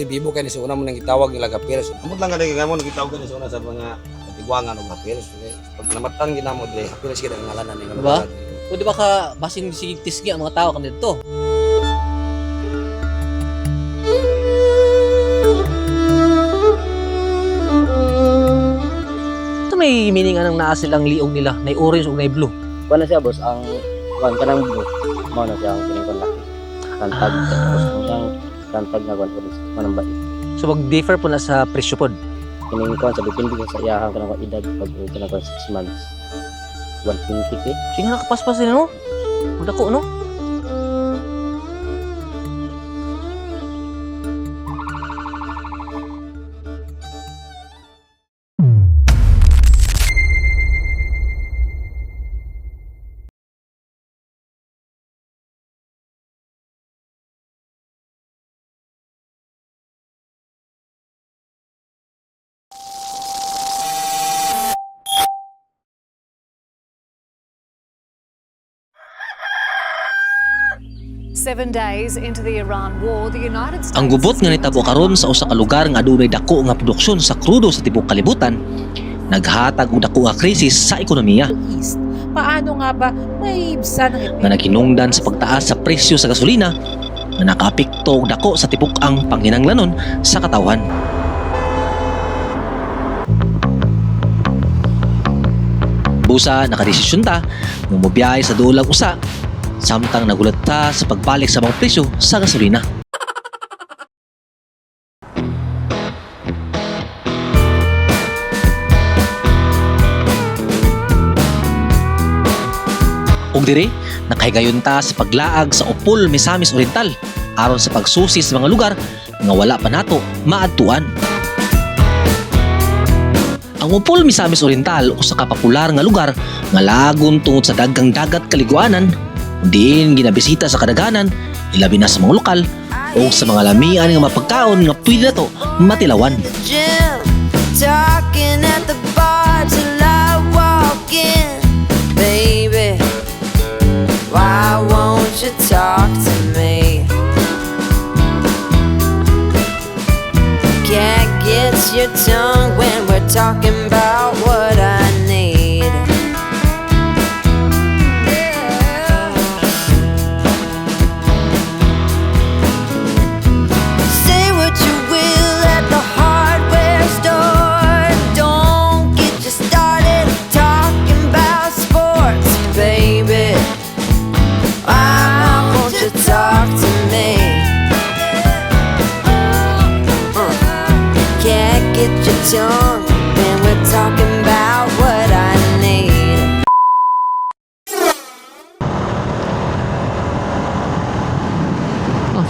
bibo kay ni sa una mo nang gitawag nila kapil. Amot lang kada gamon gitawag ni sa una sa mga katigwangan og kapil. Pag namatan ginamo dire kapil sila ang ngalanan ni. Diba? Pwede ba ka basin sige tisgi ang mga tao kan dito? Ito may meaning anang naa silang liog nila, na orange o na blue. Kuha na siya boss, ang kuha ka ng blue, mao na siya ang kiningkon laki. Kantag, tapos kung siyang kantag na kuha manang bait. So mag-differ po na sa presyo po. Kiningkon sa depende sa iyahang kanang edad pag kinangkon 6 months. 120k. Sige nga nakapaspas din no? Huwag ako no? Seven days into the Iran war, the United States... Ang gubot nga nitabo karon sa usa ka lugar nga adunay dako nga produksyon sa krudo sa tibok kalibutan, naghatag og dako nga krisis sa ekonomiya. East. Paano nga ba may ibsa ng Nga naghinungdan sa pagtaas sa presyo sa gasolina nga nakaapekto og dako sa tibok ang panghinanglanon sa katawhan. Busa nakadesisyon ta nga mobiyahe sa duolang usa samtang nagulat ta sa pagbalik sa mga presyo sa gasolina. Ug diri nakahigayon ta sa paglaag sa Upol Misamis Oriental aron sa pagsusi sa mga lugar nga wala pa nato maadtuan. Ang Upol Misamis Oriental usa ka popular nga lugar nga lagon tungod sa daghang dagat kaliguanan, diin ginabisita sa kadaghanan, ilabi na sa mga lokal o sa mga lamian nga mapagkaon nga pwede na to matilawan. Talking at the bar till I walk in. Baby, why won't you talk to me? Can't get your tongue when we're talking about what I need. Say what you will at the hardware store. Don't get you started talking about sports, baby. Why won't you talk to me? Can't get your tongue when we're talking about what I need.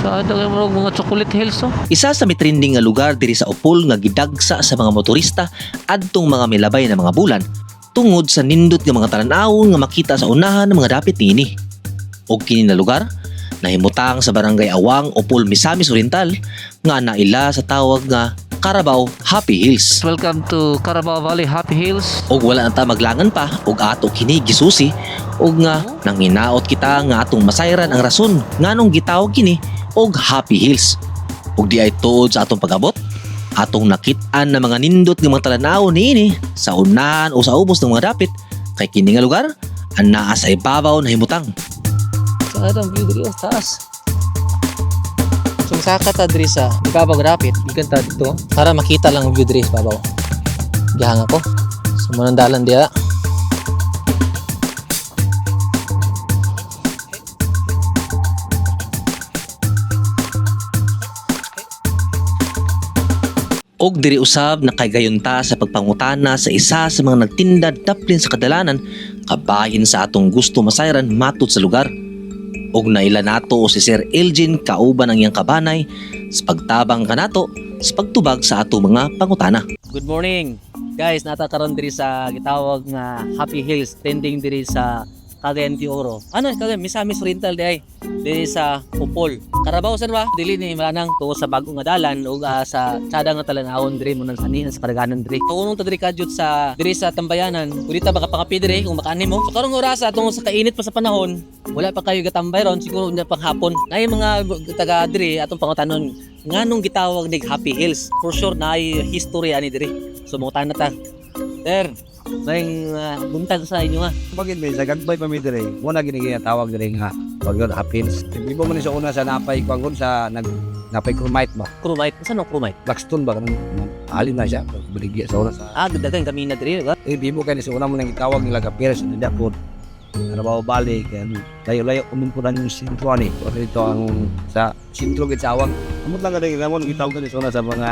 Sa daghang mga chocolate hills oh. Isa sa mitrending nga lugar diri sa Upol nga gidagsa sa mga motorista adtong mga milabay na mga bulan tungod sa nindot nga mga talan-awon nga makita sa unahan ng mga dapit niini. Og kini na lugar nahimutang sa barangay Awang, Upol Misamis Oriental nga naila sa tawag nga Carabao Happy Hills. Welcome to Carabao Valley Happy Hills. Og wala na ta maglangan pa og ato kini gisusi og nga nanginaot kita nga atong masayran ang rason nganong gitawag kini og Happy Hills. Og di ay tuod sa atong pag-abot, atong nakit-an na mga nindot nga mga talan-awon niini sa unahan o sa ubos ng mga dapit kay kini nga lugar ang naa sa ibabaw na himutang. Kadang view diri sa taas. Sumasaka ta diri sa ibabaw dapit, ikan ta dito para makita lang ang view diri sa ibabaw. Gihang ako. Sumunod dalan dia. Og diri usab nakaygayon ta sa pagpangutana sa isa sa mga nagtinda daplin sa kadalanan kabahin sa atong gusto masayran matud sa lugar. Og naila nato si Sir Elgin kauban ang iyang kabanay sa pagtabang kanato sa pagtubag sa ato mga pangutana. Good morning. Guys, nata karon diri sa gitawag nga Happy Hills, trending diri sa Cagayan de Oro. Ano Cagayan Misamis Rental di sa Upol. Carabao san ba? Dili ni manang tungo sa bagong nga dalan ug sa tsada nga talanawon diri mo nang sanihan sa kadaganan diri. Tunong ta diri kadyot sa diri sa Tambayanan. Ulita baka pangapi diri kung makaani mo. So karong orasa tungo sa kainit pa sa panahon, wala pa kayo gatambay ron siguro nya panghapon. Nay mga taga diri atong pangutanon nganong gitawag nig Happy Hills. For sure na ay history ani diri. So mutan na ta. Sir, may buntag sa inyo nga. Bakit may sa gagbay pa mi dire. Muna tawag dire nga pag yun happens. Di ba man sa una sa napay kwangon sa napay cromite ba? Cromite, saan ang cromite? Blackstone ba kanang alin na siya baligya sa una sa Dagan kami na diri ba? di mo kay sa una mo nang itawag nila ka peres na dapod. Trabaho balik kan layo-layo umumpuran yung sintro ni. Ito ang sa sintro gid sa awang. Amot lang kada ginamon gitawag kan sa una sa mga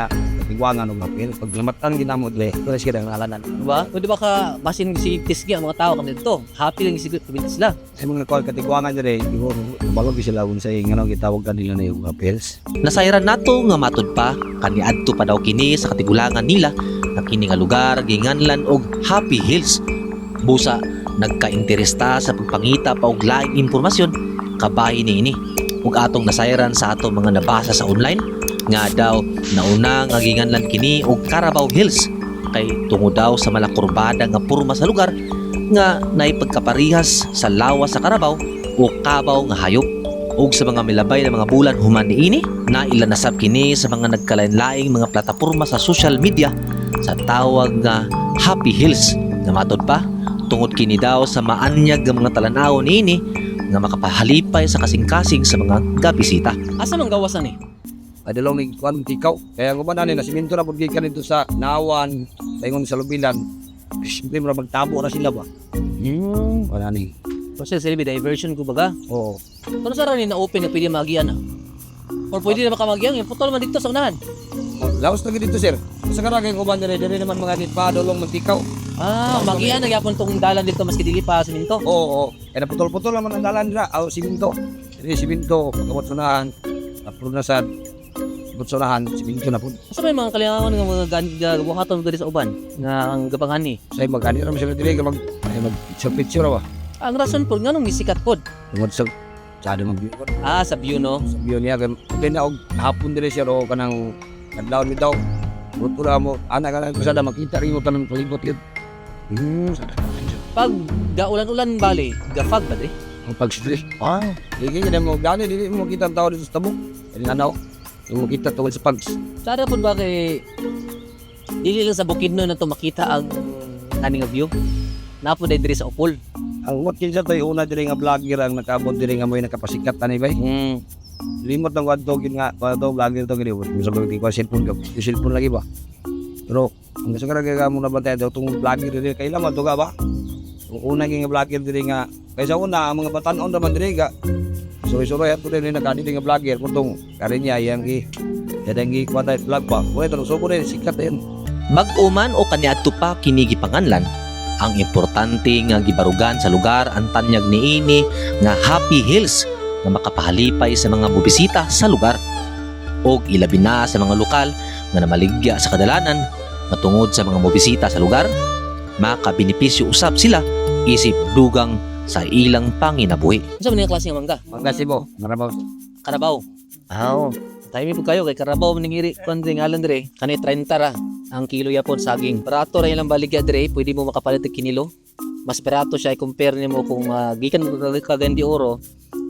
tigwangan og apil pag lamatan ginamon dire. Pero siya ang ngalanan. Diba? Pwede ba ka basin si Tisgi ang mga tao kami dito? Happy lang si sila. Sa mga call katigwangan dire, siguro balog sila unsay ngano gitawag kanila na yung apils. Nasayran nato nga matud pa kaniadto pa daw kini sa katigulangan nila na kini nga lugar ginganlan og Happy Hills. Busa nagka-interesta sa pagpangita pa og laing impormasyon kabahin niini ug atong nasayran sa ato mga nabasa sa online nga daw nauna nga ginganlan kini og Carabao Hills kay tungod daw sa malakurbada nga porma sa lugar nga naipagkaparihas sa lawas sa Carabao o kabaw nga hayop ug sa mga milabay na mga bulan human niini na ilanasab kini sa mga nagkalain-laing mga plataporma sa social media sa tawag nga Happy Hills nga matod pa tungod kini daw sa maanyag nga mga talan-aw niini nga makapahalipay sa kasing-kasing sa mga gabisita. Asa man gawasan ni? Adalong ni kwan tikaw. Kaya ang kumanan na siminto na pud gikan dito sa Nawan, taingon sa Lubilan. Simple mo magtabo na sila ba. Wala ni. Kasi silbi diversion ko baga. Oo. Kano sa rin na open na pwede magian na? Or pwede na makamagian, yung putol man dito sa unahan. Laos na dito sir. Sa karagay ko ba dire naman mga nitpadolong magtikaw. Magian nagyapon tong dalan dito maski dili pa siminto. Oo. Kaya naputol-putol naman ang dalan dira. Aw siminto. Dire siminto pagkabot sunahan. Approve na sa butsonahan siminto na pud. Asa may mga kaliangan nga mga buhaton diri sa uban nga ang gabangan ni. Say magani ra sila dire mag picture ba. Ang rason po nganong gisikat pod. Tungod sa sada mag-view ko. Sa view no. Sa view niya kan na og hapon dire siya ro kanang kadlaw mi daw. Butura mo ana kana ko sada makita rin mo tanang palibot yun. Pag gaulan-ulan bali, gafag ba di? Ang pagsidri. Dili ka mo gani dili mo kita ang tao dito sa tabok. Dili nanaw. Yung mo kita tungod sa pags. Sada pod ba kay dili lang sa Bukidnon na to makita ang kaning view. Napo diri sa Upol. Ang what kinsa tay una diri nga vlogger ang nakabot diri nga moy nakapasikat ani bay. Limot ng wadto gid nga wadto vlogger to gid. Bisa ba ko cellphone ko. Yung cellphone lagi ba. Pero ang gusto ka mo na bantay daw tong vlogger diri kay laman to ga ba. Una nga vlogger diri nga kaysa una ang mga batan-on naman diri ga. Suroy-suroy ato din nakadili nga vlogger kung karin niya yang gi yadangi kwata vlog pa. Boy to so ko din sikat din. Mag-uman o kaniadto pa kini gipanganlan ang importante nga gibarugan sa lugar ang tanyag niini nga Happy Hills nga makapahalipay sa mga bubisita sa lugar og ilabi na sa mga lokal nga namaligya sa kadalanan matungod sa mga bubisita sa lugar makabenepisyo usab sila isip dugang sa ilang panginabuhi. Unsa man yung klase nga mangga? Mangga Cebu, Carabao. Carabao. Tayo po kayo kay Carabao maningiri kun ngalan dire kanay 30 ra ang kilo yapon saging. Barato ra ilang baligya dire, pwede mo makapalit og kinilo. Mas barato siya i-compare nimo kung gikan Cagayan de Oro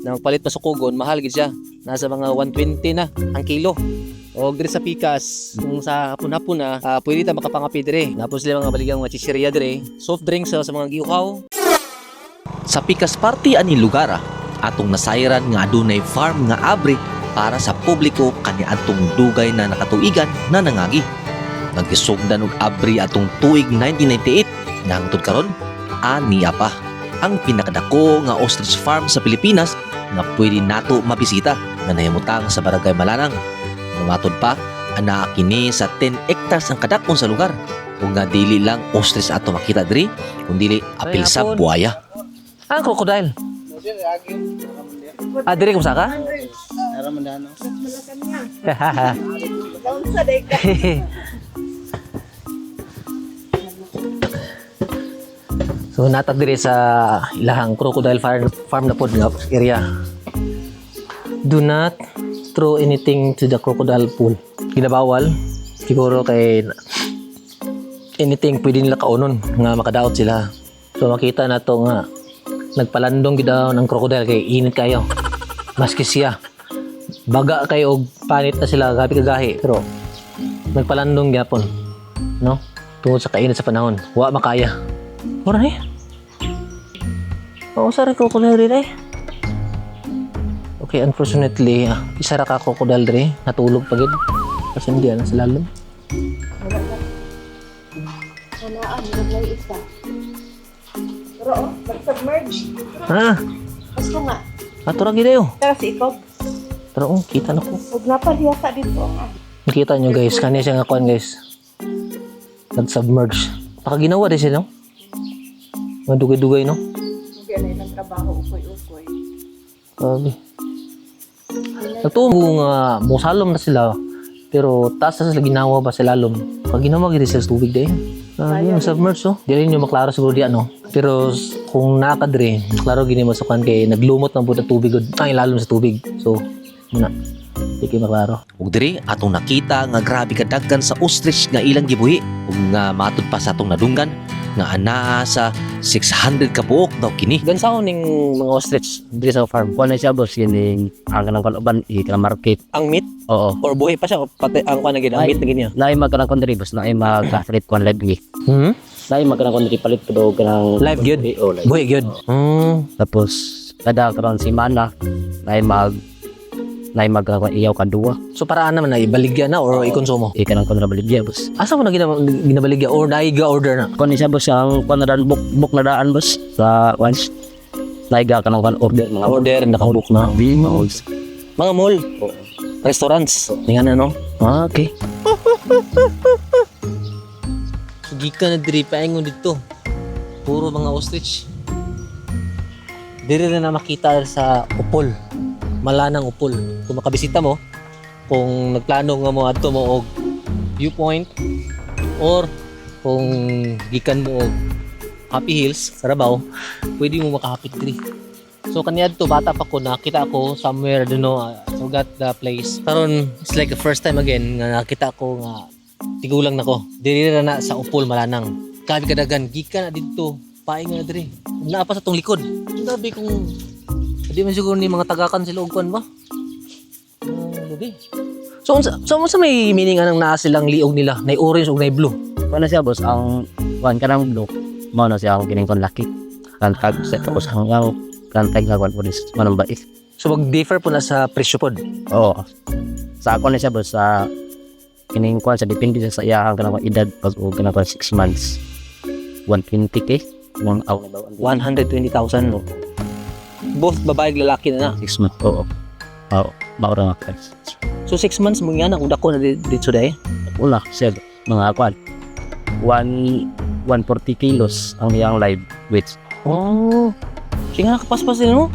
na magpalit pa sukugon, mahal gid siya. Nasa mga 120 na ang kilo. O dire sa Pikas, kung sa hapon-hapon na, pwede ta makapangapi dire. Tapos sila mga baligang mga chicheria dire, soft drinks sa mga giukaw. Sa Pikas Party ani lugar atong nasayran nga adunay farm nga abri para sa publiko kaniadtong dugay na nakatuigan na nangagi. Nagkisugdan og abri atong tuig 1998 nga hangtod karon aniya pa ang pinakadako nga ostrich farm sa Pilipinas nga pwede nato mabisita nga nahimutang sa Barangay Malanang. Matod pa ana kini sa 10 hectares ang kadakon sa lugar ug nga dili lang ostrich ato makita diri kundi apil sa buaya. Ang crocodile. Dire kung saka? So natag diri sa ilahang crocodile farm na pod nga area. Do not throw anything to the crocodile pool. Ginabawal siguro kay anything pwede nila kaunon nga makadaot sila. So makita na to nga nagpalandong gid daw ng crocodile kay init kayo. Maski siya baga kay og panit na sila gabi kagahi pero nagpalandong gyapon, no? Tungod sa kainit sa panahon. Wa makaya. Ora ni. Oo, sa crocodile rin eh. Okay, unfortunately, isa ra ka crocodile rin. Natulog pa gid. Kasi hindi na sa lalom. Walaan, naglay isa. Pero nag-submerge. Ha? Gusto nga. Atura gid ayo. Pero si ikaw, Pero kita na ko. huwag napaliyata dito. Nakita nyo guys, kanya siya nga kuan guys. Nag-submerge. Nakaginawa din siya, no? Madugay-dugay, no? Hindi na ilang trabaho, ukoy-ukoy. Grabe. Nagtuong nga, musalom na sila. Pero taas na sila ginawa ba sa lalom. Pag ginawa gini sila sa tubig dahil. Yung submerge, no? Di rin nyo maklaro siguro di ano. Pero kung nakadre, maklaro gini masukan kay naglumot ng buta tubig. Ang ilalom sa tubig. So, muna. Di kayo maklaro. Ug diri atong nakita nga grabe kadaghan sa ostrich nga ilang gibuhi ug nga matud pa sa atong nadunggan nga anaa sa 600 ka buok daw kini. Gansaon ning mga ostrich diri sa farm. Kuan na siya boss kining ang kanang kalaban kanang market. Ang meat? Oo. Or buhay pa siya? O pati ang kuan na gid, ang meat na gid niya? Naay magkanang kon diri boss, naay mag-street kuan live gi. Hmm? Naay magkanang kon diri palit ko kanang Live gyud? Oh, live. Buhay gyud. Tapos kada karon semana naay magkanang iyaw kadua. So paraan naman na ibaligya na or ikonsumo? Kanang kon ra baligya boss. Asa mo na ginabaligya or naiga order na? Kuan ni siya boss ang kuan na daan book na daan boss sa once. Naay kanang kuan order mga Order, nakabook na. Bimos. Mga mall, restaurants, tingnan na no? Ah, okay. Sige ka na diri, paingon dito. Puro mga ostrich. Diri na makita sa upol. Malanang upol. Kung makabisita mo, kung nagplano nga mo adto mo og viewpoint or kung gikan mo og Happy Hills, Carabao, pwede mo makahapit diri. So kaniya to bata pa ko nakita ko somewhere I don't know, forgot the place. Karon it's like the first time again nga nakita ko nga tigulang nako. Diri ra na sa upol malanang. Kabi kadagan gikan na didto. Paingon na diri. Naa pa sa tong likod. Sabi kong di man siguro ni mga tagakan sila og kuan ba? Lubi. So unsa may meaning anang naa silang liog nila? Nay orange ug nay blue. Kuan na siya boss ang kuan kanang blue. Mao na siya ang kining kon laki. Kantag sa tapos hanggang kantag nga kuan po manang bait. So mag-differ po na sa presyo pod. Oo. Sa ako na siya boss sa kining kuan sa depende sa iyang kanang edad pag o kanang 6 months. 120k. Mga aw na daw. 120,000 no. Both babae ug lalaki na na. 6 months. Oo. Oo. Maura nga. So 6 months mo yan ang dako na dito day. Wala siya mga kuan. 140 kilos ang iyang live weight. Oh. Siya nga kapaspas din no.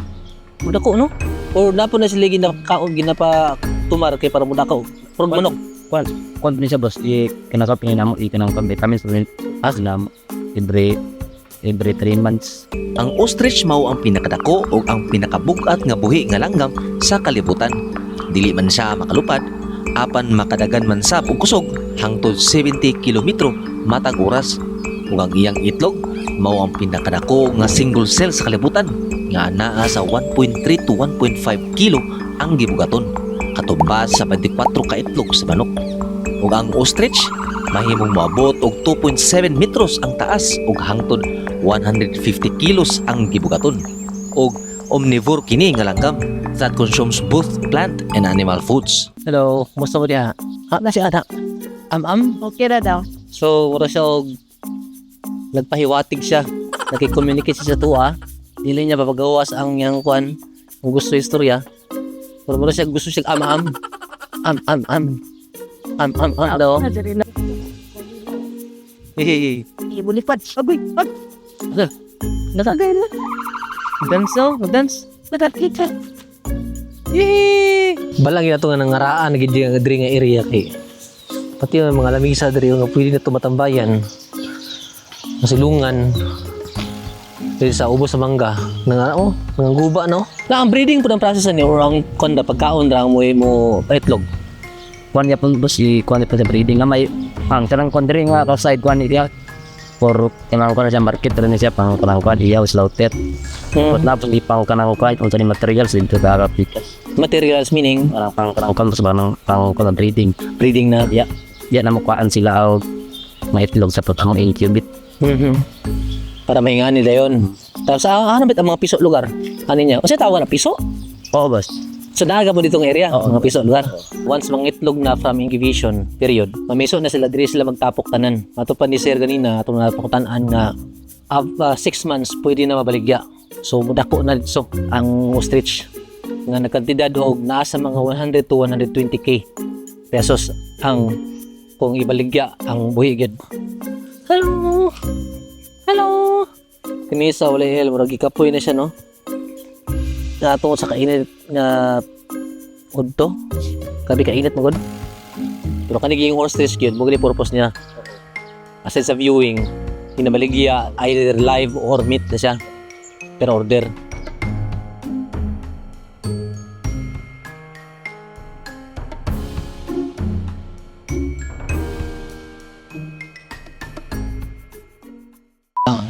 Dako no. Or napo na sila ginapa tumar kay para mudako. Pero manok. Kuan ni siya boss kinakapin namo kanang vitamins as na every 3 months. Ang ostrich mao ang pinakadako o ang pinakabugat nga buhi nga langgam sa kalibutan. Dili man siya makalupad, apan makadagan man sa og kusog hangtod 70 kilometro matag oras. Ug ang iyang itlog mao ang pinakadako nga single cell sa kalibutan nga anaa sa 1.3 to 1.5 kilo ang gibugaton, katumbas sa 24 ka itlog sa manok. Ug ang ostrich mahimong moabot og 2.7 metros ang taas ug hangtod 150 kilos ang gibugaton. Og omnivore kini nga langgam that consumes both plant and animal foods. Hello, kumusta mo diha? Na si anak. Okay na daw. So, wala siya og nagpahiwatig siya. Nagki-communicate siya sa tuwa. Dili niya papagawas ang yang kwan, ang gusto istorya. Pero wala siya gusto siya Hello. Hey. Ibulipad. Agoy. Natagay na. Dance. Nakakita. Yay! Balang yun ito nga nangaraan na gindi nga diri nga area kay pati yung mga lamisa diri nga pwede na tumatambayan masilungan diri sa ubos sa mangga nang guba no. Na ang breeding pud ang process ni or ang konda pagkaon ra mo itlog. Kuan niya po boss, kuan niya po sa breeding nga may pang kanang kuan diri nga outside kuan niya. For imang kuan siya market rin siya pang kanang kuan iya slaughter. But na po ipang kanang kuan unsa ni materials dito sa pikas. Materials meaning Parang kanang kuan sa pang kuan breeding. breeding na. Ya, ya na makuhaan sila og maitlog sa putang incubate. Para maingani dayon. Tapos ano bit ang mga piso lugar? Ano niya? Kasi tawag na piso? Oo boss. So naga mo ditong area, Oo. mga piso lugar. Once mga itlog na from incubation period, mamiso na sila diri sila magtapok tanan. Matupad ni sir ganina atong napakutan-an nga 6 months pwede na mabaligya. So dako na so ang ostrich nga nagkantidad og naa sa mga 100 to 120k pesos ang kung ibaligya ang buhi gid. Hello. Hello. Kinisa wala hel murag ikapoy na siya no. Tungod sa kainit nga udto. Kabi kainit mo gud. Pero kaniging ostrich gyud mo gani purpose niya. Aside sa viewing, inabaligya either live or meat na siya per order.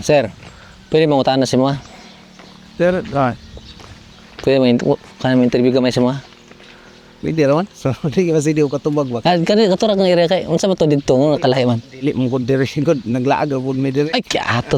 Sir, pwede mo utana si mga? Sir, Pwede mo interview ka may si mga? pwede raman. So, hindi kasi di ko katubag ba. Kani katura kang area kay unsa man to didto nga kalahi man. Dili mo ko diri ko naglaag po mi diri. Ay, kiatot.